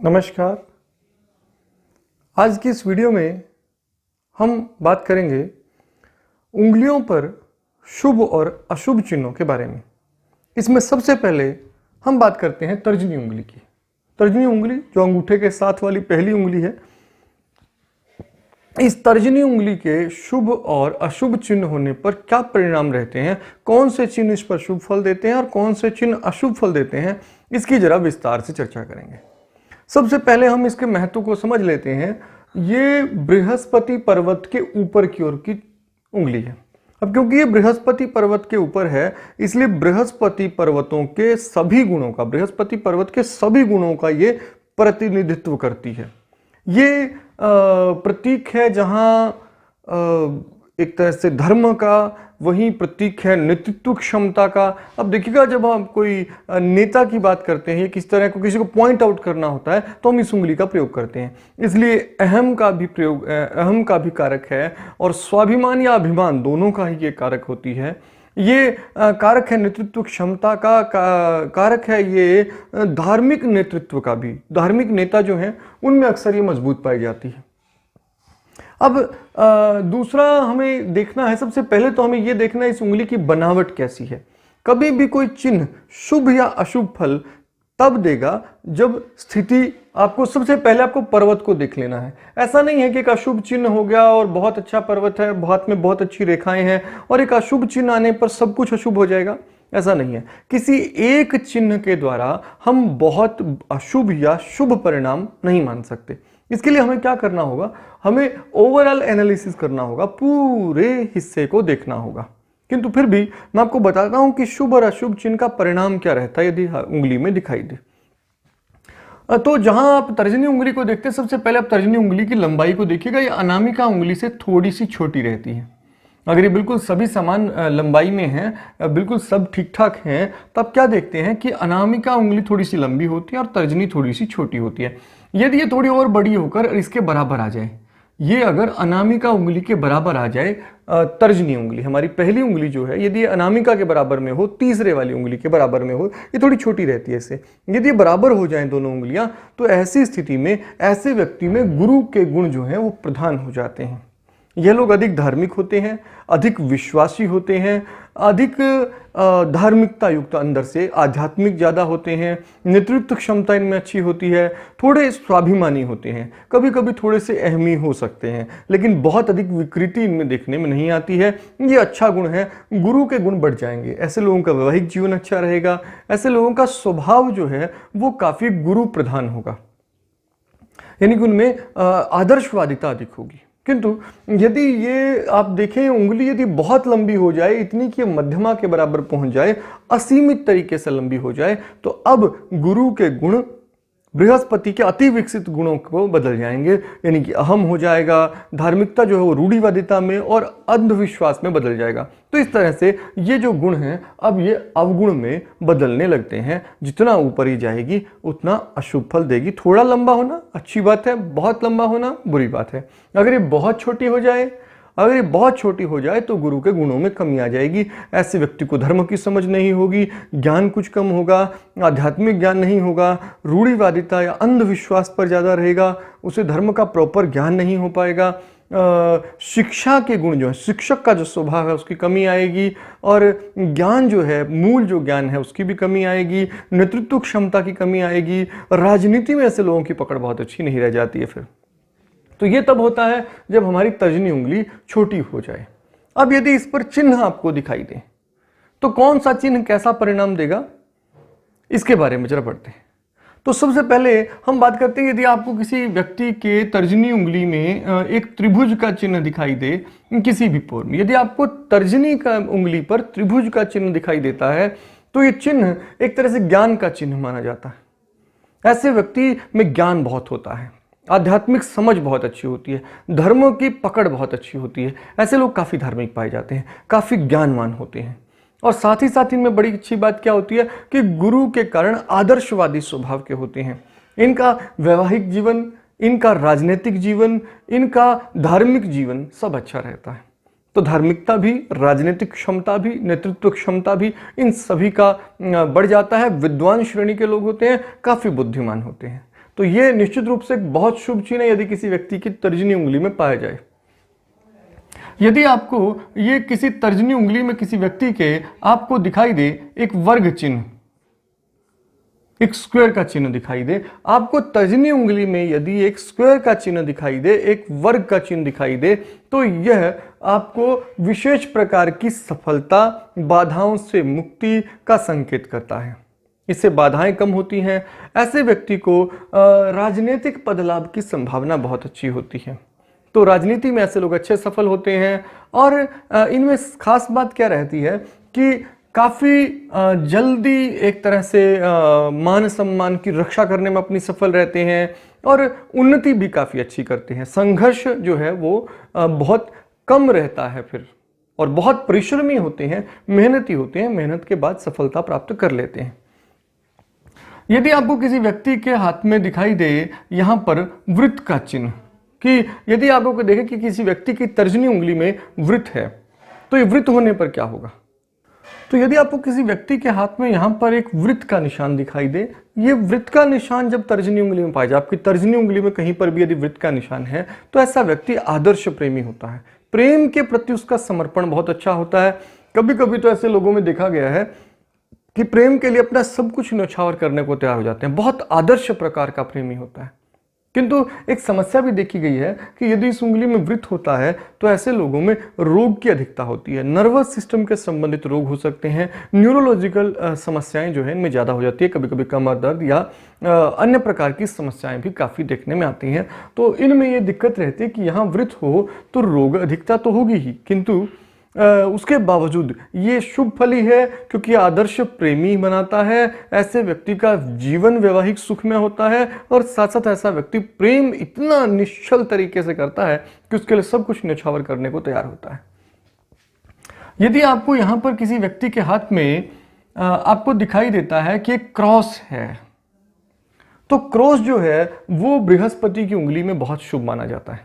नमस्कार। आज की इस वीडियो में हम बात करेंगे उंगलियों पर शुभ और अशुभ चिन्हों के बारे में। इसमें सबसे पहले हम बात करते हैं तर्जनी उंगली की। तर्जनी उंगली जो अंगूठे के साथ वाली पहली उंगली है, इस तर्जनी उंगली के शुभ और अशुभ चिन्ह होने पर क्या परिणाम रहते हैं, कौन से चिन्ह इस पर शुभ फल देते हैं और कौन से चिन्ह अशुभ फल देते हैं, इसकी जरा विस्तार से चर्चा करेंगे। सबसे पहले हम इसके महत्व को समझ लेते हैं। ये बृहस्पति पर्वत के ऊपर की ओर की उंगली है। अब क्योंकि ये बृहस्पति पर्वत के ऊपर है, इसलिए बृहस्पति पर्वत के सभी गुणों का ये प्रतिनिधित्व करती है। ये प्रतीक है जहां एक तरह से धर्म का, वहीं प्रतीक है नेतृत्व क्षमता का। अब देखिएगा, जब हम कोई नेता की बात करते हैं, किस तरह को किसी को पॉइंट आउट करना होता है, तो हम इस उंगली का प्रयोग करते हैं। इसलिए अहम का भी कारक है और स्वाभिमान या अभिमान दोनों का ही ये कारक होती है। ये कारक है नेतृत्व क्षमता का, कारक है ये धार्मिक नेतृत्व का भी। धार्मिक नेता जो हैं उनमें अक्सर ये मजबूत पाई जाती है। अब दूसरा हमें देखना है, सबसे पहले तो हमें यह देखना है इस उंगली की बनावट कैसी है। कभी भी कोई चिन्ह शुभ या अशुभ फल तब देगा जब स्थिति, आपको सबसे पहले आपको पर्वत को देख लेना है। ऐसा नहीं है कि एक अशुभ चिन्ह हो गया और बहुत अच्छा पर्वत है, हाथ में बहुत अच्छी रेखाएं हैं और एक अशुभ चिन्ह आने पर सब कुछ अशुभ हो जाएगा, ऐसा नहीं है। किसी एक चिन्ह के द्वारा हम बहुत अशुभ या शुभ परिणाम नहीं मान सकते। इसके लिए हमें क्या करना होगा, हमें ओवरऑल एनालिसिस करना होगा, पूरे हिस्से को देखना होगा। किंतु फिर भी मैं आपको बताता हूं कि शुभ और अशुभ चिन्ह का परिणाम क्या रहता है यदि उंगली में दिखाई दे। तो जहां आप तर्जनी उंगली को देखते हैं, सबसे पहले आप तर्जनी उंगली की लंबाई को देखिएगा। ये अनामिका उंगली से थोड़ी सी छोटी रहती है। अगर ये बिल्कुल सभी समान लंबाई में हैं, बिल्कुल सब ठीक ठाक हैं, तो आप क्या देखते हैं कि अनामिका उंगली थोड़ी सी लंबी होती है और तर्जनी थोड़ी सी छोटी होती है। यदि ये थोड़ी और बड़ी होकर इसके बराबर आ जाए, ये अगर अनामिका उंगली के बराबर आ जाए, तर्जनी उंगली हमारी पहली उंगली जो है, यदि अनामिका के बराबर में हो, तीसरे वाली उंगली के बराबर में हो, ये थोड़ी छोटी रहती है इससे। यदि बराबर हो जाएं दोनों उंगलियां, तो ऐसी स्थिति में ऐसे व्यक्ति में गुरु के गुण जो हैं वो प्रधान हो जाते हैं। यह लोग अधिक धार्मिक होते हैं, अधिक विश्वासी होते हैं, अधिक धार्मिकता युक्त, अंदर से आध्यात्मिक ज़्यादा होते हैं, नेतृत्व क्षमता इनमें अच्छी होती है, थोड़े स्वाभिमानी होते हैं, कभी कभी थोड़े से अहमी हो सकते हैं, लेकिन बहुत अधिक विकृति इनमें देखने में नहीं आती है। ये अच्छा गुण है, गुरु के गुण बढ़ जाएंगे। ऐसे लोगों का वैवाहिक जीवन अच्छा रहेगा, ऐसे लोगों का स्वभाव जो है वो काफ़ी गुरु प्रधान होगा, यानी कि उनमें आदर्शवादिता अधिक होगी। किंतु यदि ये आप देखें, उंगली यदि बहुत लंबी हो जाए, इतनी कि मध्यमा के बराबर पहुंच जाए, असीमित तरीके से लंबी हो जाए, तो अब गुरु के गुण बृहस्पति के अति विकसित गुणों को बदल जाएंगे, यानी कि अहम हो जाएगा, धार्मिकता जो है वो रूढ़िवादिता में और अंधविश्वास में बदल जाएगा। तो इस तरह से ये जो गुण हैं अब ये अवगुण में बदलने लगते हैं। जितना ऊपर ही जाएगी उतना अशुभ फल देगी। थोड़ा लंबा होना अच्छी बात है, बहुत लंबा होना बुरी बात है। अगर ये बहुत छोटी हो जाए तो गुरु के गुणों में कमी आ जाएगी। ऐसे व्यक्ति को धर्म की समझ नहीं होगी, ज्ञान कुछ कम होगा, आध्यात्मिक ज्ञान नहीं होगा, रूढ़िवादिता या अंधविश्वास पर ज़्यादा रहेगा, उसे धर्म का प्रॉपर ज्ञान नहीं हो पाएगा। शिक्षा के गुण जो है, शिक्षक का जो स्वभाव है उसकी कमी आएगी, और ज्ञान जो है, मूल जो ज्ञान है उसकी भी कमी आएगी, नेतृत्व क्षमता की कमी आएगी। राजनीति में ऐसे लोगों की पकड़ बहुत अच्छी नहीं रह जाती है फिर। तो ये तब होता है जब हमारी तर्जनी उंगली छोटी हो जाए। अब यदि इस पर चिन्ह आपको दिखाई दे, तो कौन सा चिन्ह कैसा परिणाम देगा, इसके बारे में जरा पढ़ते हैं। तो सबसे पहले हम बात करते हैं, यदि आपको किसी व्यक्ति के तर्जनी उंगली में एक त्रिभुज का चिन्ह दिखाई दे किसी भी पोर में, यदि आपको तर्जनी का उंगली पर त्रिभुज का चिन्ह दिखाई देता है, तो ये चिन्ह एक तरह से ज्ञान का चिन्ह माना जाता है। ऐसे व्यक्ति में ज्ञान बहुत होता है, आध्यात्मिक समझ बहुत अच्छी होती है, धर्मों की पकड़ बहुत अच्छी होती है। ऐसे लोग काफ़ी धार्मिक पाए जाते हैं, काफ़ी ज्ञानवान होते हैं। और साथ ही साथ इनमें बड़ी अच्छी बात क्या होती है कि गुरु के कारण आदर्शवादी स्वभाव के होते हैं। इनका वैवाहिक जीवन, इनका राजनीतिक जीवन, इनका धार्मिक जीवन सब अच्छा रहता है। तो धार्मिकता भी, राजनीतिक क्षमता भी, नेतृत्व क्षमता भी, इन सभी का बढ़ जाता है। विद्वान श्रेणी के लोग होते हैं, काफ़ी बुद्धिमान होते हैं। तो ये निश्चित रूप से एक बहुत शुभ चिन्ह है यदि किसी व्यक्ति की तर्जनी उंगली में पाया जाए। यदि आपको ये किसी तर्जनी उंगली में किसी व्यक्ति के आपको दिखाई दे एक वर्ग चिन्ह, एक स्क्वायर का चिन्ह दिखाई दे, आपको तर्जनी उंगली में यदि एक स्क्वायर का चिन्ह दिखाई दे, एक वर्ग का चिन्ह दिखाई दे, तो यह आपको विशेष प्रकार की सफलता, बाधाओं से मुक्ति का संकेत करता है। इससे बाधाएं कम होती हैं। ऐसे व्यक्ति को राजनीतिक पद लाभ की संभावना बहुत अच्छी होती है। तो राजनीति में ऐसे लोग अच्छे सफल होते हैं। और इनमें खास बात क्या रहती है कि काफ़ी जल्दी एक तरह से मान सम्मान की रक्षा करने में अपनी सफल रहते हैं और उन्नति भी काफ़ी अच्छी करते हैं। संघर्ष जो है वो बहुत कम रहता है फिर, और बहुत परिश्रमी होते हैं, मेहनती होते हैं, मेहनत के बाद सफलता प्राप्त कर लेते हैं। यदि आपको किसी व्यक्ति के हाथ में दिखाई दे यहाँ पर वृत्त का चिन्ह, कि यदि आपको देखे कि किसी व्यक्ति की तर्जनी उंगली में वृत्त है, तो ये वृत्त होने पर क्या होगा? तो यदि आपको किसी व्यक्ति के हाथ में यहाँ पर एक वृत्त का निशान दिखाई दे, ये वृत्त का निशान जब तर्जनी उंगली में पाया जाए, आपकी तर्जनी उंगली में कहीं पर भी यदि वृत्त का निशान है, तो ऐसा व्यक्ति आदर्श प्रेमी होता है। प्रेम के प्रति उसका समर्पण बहुत अच्छा होता है। कभी कभी तो ऐसे लोगों में देखा गया है कि प्रेम के लिए अपना सब कुछ न्यौछावर करने को तैयार हो जाते हैं। बहुत आदर्श प्रकार का प्रेमी होता है। किंतु एक समस्या भी देखी गई है कि यदि इस उंगली में वृत्त होता है तो ऐसे लोगों में रोग की अधिकता होती है। नर्वस सिस्टम के संबंधित रोग हो सकते हैं, न्यूरोलॉजिकल समस्याएं जो है इनमें ज़्यादा हो जाती है। कभी कभी कमर दर्द या अन्य प्रकार की समस्याएं भी काफ़ी देखने में आती हैं। तो इनमें ये दिक्कत रहती है कि यहाँ वृत्त हो तो रोग अधिकता तो होगी ही, किंतु उसके बावजूद ये शुभ फल ही है, क्योंकि आदर्श प्रेमी बनाता है। ऐसे व्यक्ति का जीवन वैवाहिक सुख में होता है और साथ साथ ऐसा व्यक्ति प्रेम इतना निश्चल तरीके से करता है कि उसके लिए सब कुछ न्यौछावर करने को तैयार होता है। यदि आपको यहाँ पर किसी व्यक्ति के हाथ में आपको दिखाई देता है कि एक क्रॉस है, तो क्रॉस जो है वो बृहस्पति की उंगली में बहुत शुभ माना जाता है।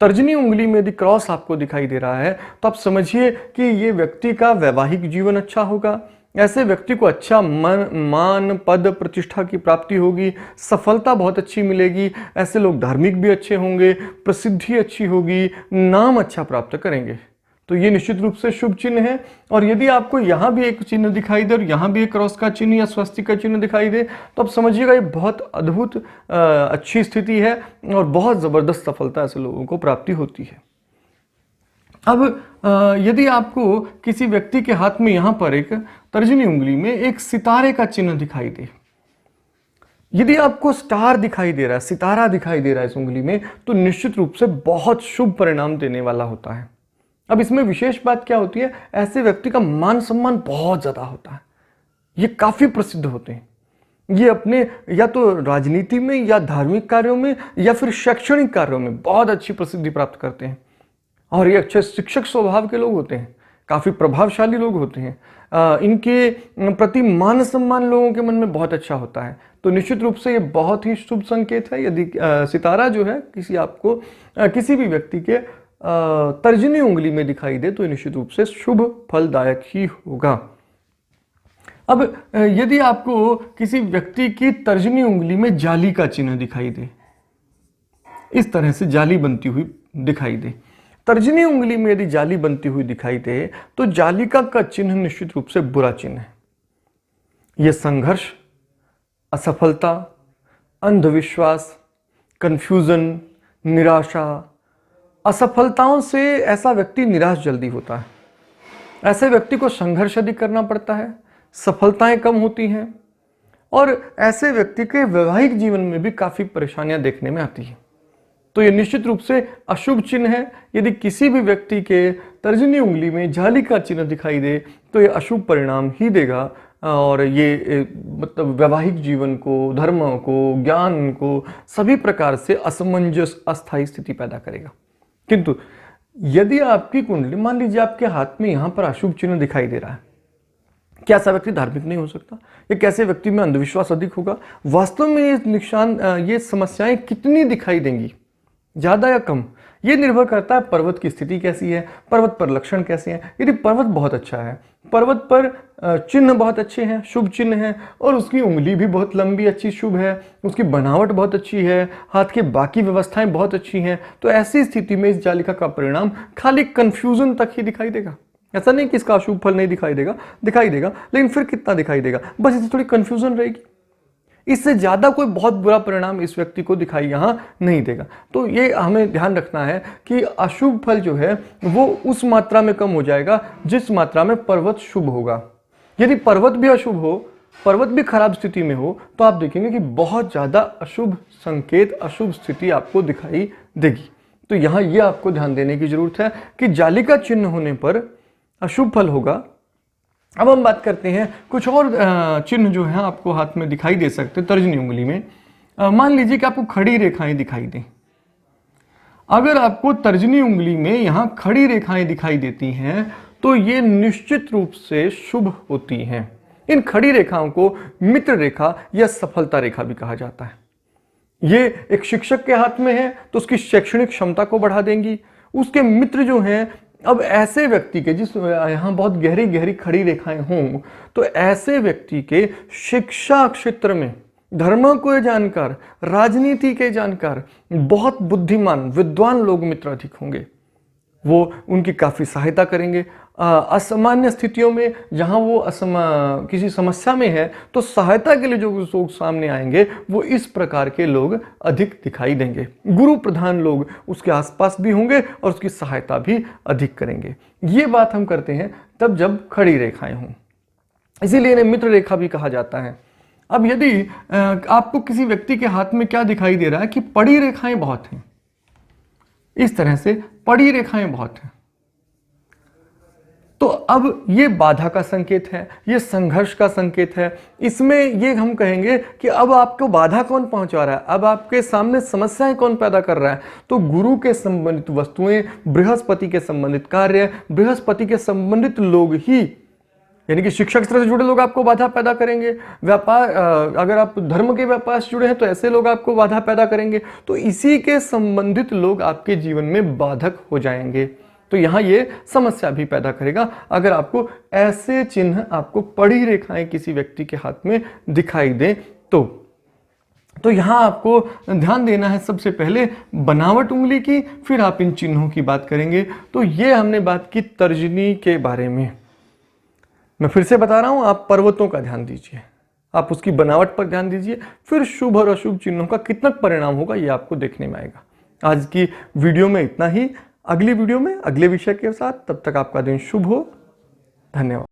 तर्जनी उंगली में यदि क्रॉस आपको दिखाई दे रहा है तो आप समझिए कि ये व्यक्ति का वैवाहिक जीवन अच्छा होगा। ऐसे व्यक्ति को अच्छा मान पद प्रतिष्ठा की प्राप्ति होगी, सफलता बहुत अच्छी मिलेगी। ऐसे लोग धार्मिक भी अच्छे होंगे, प्रसिद्धि अच्छी होगी, नाम अच्छा प्राप्त करेंगे। तो ये निश्चित रूप से शुभ चिन्ह है। और यदि आपको यहाँ भी एक चिन्ह दिखाई दे और यहाँ भी एक क्रॉस का चिन्ह या स्वस्तिक का चिन्ह दिखाई दे, तो आप समझिएगा ये बहुत अद्भुत अच्छी स्थिति है और बहुत ज़बरदस्त सफलता ऐसे लोगों को प्राप्ति होती है। अब यदि आपको किसी व्यक्ति के हाथ में यहाँ पर एक तर्जनी उंगली में एक सितारे का चिन्ह दिखाई दे, यदि आपको स्टार दिखाई दे रहा है, सितारा दिखाई दे रहा है इस उंगली में, तो निश्चित रूप से बहुत शुभ परिणाम देने वाला होता है। अब इसमें विशेष बात क्या होती है, ऐसे व्यक्ति का मान सम्मान बहुत ज़्यादा होता है। ये काफ़ी प्रसिद्ध होते हैं। ये अपने या तो राजनीति में या धार्मिक कार्यों में या फिर शैक्षणिक कार्यों में बहुत अच्छी प्रसिद्धि प्राप्त करते हैं। और ये अच्छे शिक्षक स्वभाव के लोग होते हैं, काफ़ी प्रभावशाली लोग होते हैं। इनके प्रति मान सम्मान लोगों के मन में बहुत अच्छा होता है। तो निश्चित रूप से ये बहुत ही शुभ संकेत है। यदि सितारा जो है किसी भी व्यक्ति के तर्जनी उंगली में दिखाई दे तो निश्चित रूप से शुभ फलदायक ही होगा। अब यदि आपको किसी व्यक्ति की तर्जनी उंगली में जाली का चिन्ह दिखाई दे, इस तरह से जाली बनती हुई दिखाई दे, तर्जनी उंगली में यदि जाली बनती हुई दिखाई दे तो जालिका का चिन्ह निश्चित रूप से बुरा चिन्ह है। यह संघर्ष, असफलता, अंधविश्वास, कंफ्यूजन, निराशा, असफलताओं से ऐसा व्यक्ति निराश जल्दी होता है। ऐसे व्यक्ति को संघर्ष अधिक करना पड़ता है, सफलताएं कम होती हैं और ऐसे व्यक्ति के वैवाहिक जीवन में भी काफ़ी परेशानियां देखने में आती हैं। तो ये निश्चित रूप से अशुभ चिन्ह है। यदि किसी भी व्यक्ति के तर्जनी उंगली में जाली का चिन्ह दिखाई दे तो ये अशुभ परिणाम ही देगा और ये मतलब वैवाहिक जीवन को, धर्म को, ज्ञान को सभी प्रकार से असमंजस, अस्थायी स्थिति पैदा करेगा। किंतु यदि आपकी कुंडली, मान लीजिए आपके हाथ में यहाँ पर अशुभ चिन्ह दिखाई दे रहा है, क्या ऐसा व्यक्ति धार्मिक नहीं हो सकता? या कैसे व्यक्ति में अंधविश्वास अधिक होगा? वास्तव में ये समस्याएं कितनी दिखाई देंगी, ज़्यादा या कम? ये निर्भर करता है पर्वत की स्थिति कैसी है, पर्वत पर लक्षण कैसे हैं। यदि पर्वत बहुत अच्छा है, पर्वत पर चिन्ह बहुत अच्छे हैं, शुभ चिन्ह हैं, और उसकी उंगली भी बहुत लंबी अच्छी शुभ है, उसकी बनावट बहुत अच्छी है, हाथ के बाकी व्यवस्थाएं बहुत अच्छी हैं, तो ऐसी स्थिति में इस जालिका का परिणाम खाली कंफ्यूजन तक ही दिखाई देगा। ऐसा नहीं कि इसका अशुभ फल नहीं दिखाई देगा, दिखाई देगा, लेकिन फिर कितना दिखाई देगा, बस इससे थोड़ी कंफ्यूजन रहेगी। इससे ज्यादा कोई बहुत बुरा परिणाम इस व्यक्ति को दिखाई यहां नहीं देगा। तो ये हमें ध्यान रखना है कि अशुभ फल जो है वो उस मात्रा में कम हो जाएगा जिस मात्रा में पर्वत शुभ होगा। यदि पर्वत भी अशुभ हो, पर्वत भी खराब स्थिति में हो, तो आप देखेंगे कि बहुत ज्यादा अशुभ संकेत, अशुभ स्थिति आपको दिखाई देगी। तो यहां ये आपको ध्यान देने की जरूरत है कि जालिका चिन्ह होने पर अशुभ फल होगा। अब हम बात करते हैं कुछ और चिन्ह जो है आपको हाथ में दिखाई दे सकते हैं तर्जनी उंगली में। मान लीजिए कि आपको खड़ी रेखाएं दिखाई दें। अगर आपको तर्जनी उंगली में यहां खड़ी रेखाएं दिखाई देती हैं तो ये निश्चित रूप से शुभ होती हैं। इन खड़ी रेखाओं को मित्र रेखा या सफलता रेखा भी कहा जाता है। ये एक शिक्षक के हाथ में है तो उसकी शैक्षणिक क्षमता को बढ़ा देंगी। उसके मित्र जो हैं, अब ऐसे व्यक्ति के जिस यहाँ बहुत गहरी गहरी खड़ी रेखाएं हों तो ऐसे व्यक्ति के शिक्षा क्षेत्र में धर्म को जानकार, राजनीति के जानकार, बहुत बुद्धिमान विद्वान लोग मित्र अधिक होंगे। वो उनकी काफी सहायता करेंगे। असामान्य स्थितियों में जहां वो किसी समस्या में है तो सहायता के लिए जो लोग सामने आएंगे वो इस प्रकार के लोग अधिक दिखाई देंगे। गुरु प्रधान लोग उसके आसपास भी होंगे और उसकी सहायता भी अधिक करेंगे। ये बात हम करते हैं तब जब खड़ी रेखाएं हों, इसीलिए इन्हें मित्र रेखा भी कहा जाता है। अब यदि आपको किसी व्यक्ति के हाथ में क्या दिखाई दे रहा है कि पड़ी रेखाएं बहुत हैं, इस तरह से पड़ी रेखाएं बहुत हैं, तो अब ये बाधा का संकेत है, ये संघर्ष का संकेत है। इसमें ये हम कहेंगे कि अब आपको बाधा कौन पहुंचा रहा है, अब आपके सामने समस्याएं कौन पैदा कर रहा है। तो गुरु के संबंधित वस्तुएं, बृहस्पति के संबंधित कार्य, बृहस्पति के संबंधित लोग ही, यानी कि शिक्षा क्षेत्र से जुड़े लोग आपको बाधा पैदा करेंगे। व्यापार, अगर आप धर्म के व्यापार से जुड़े हैं तो ऐसे लोग आपको बाधा पैदा करेंगे। तो इसी के संबंधित लोग आपके जीवन में बाधक हो जाएंगे। तो यहां ये समस्या भी पैदा करेगा अगर आपको ऐसे चिन्ह, आपको पड़ी रेखाएं किसी व्यक्ति के हाथ में दिखाई दे तो यहां आपको ध्यान देना है सबसे पहले बनावट उंगली की, फिर आप इन चिन्हों की बात करेंगे। तो ये हमने बात की तर्जनी के बारे में। मैं फिर से बता रहा हूं, आप पर्वतों का ध्यान दीजिए, आप उसकी बनावट पर ध्यान दीजिए, फिर शुभ और अशुभ चिन्हों का कितना परिणाम होगा ये आपको देखने में आएगा। आज की वीडियो में इतना ही। अगली वीडियो में अगले विषय के साथ, तब तक आपका दिन शुभ हो। धन्यवाद।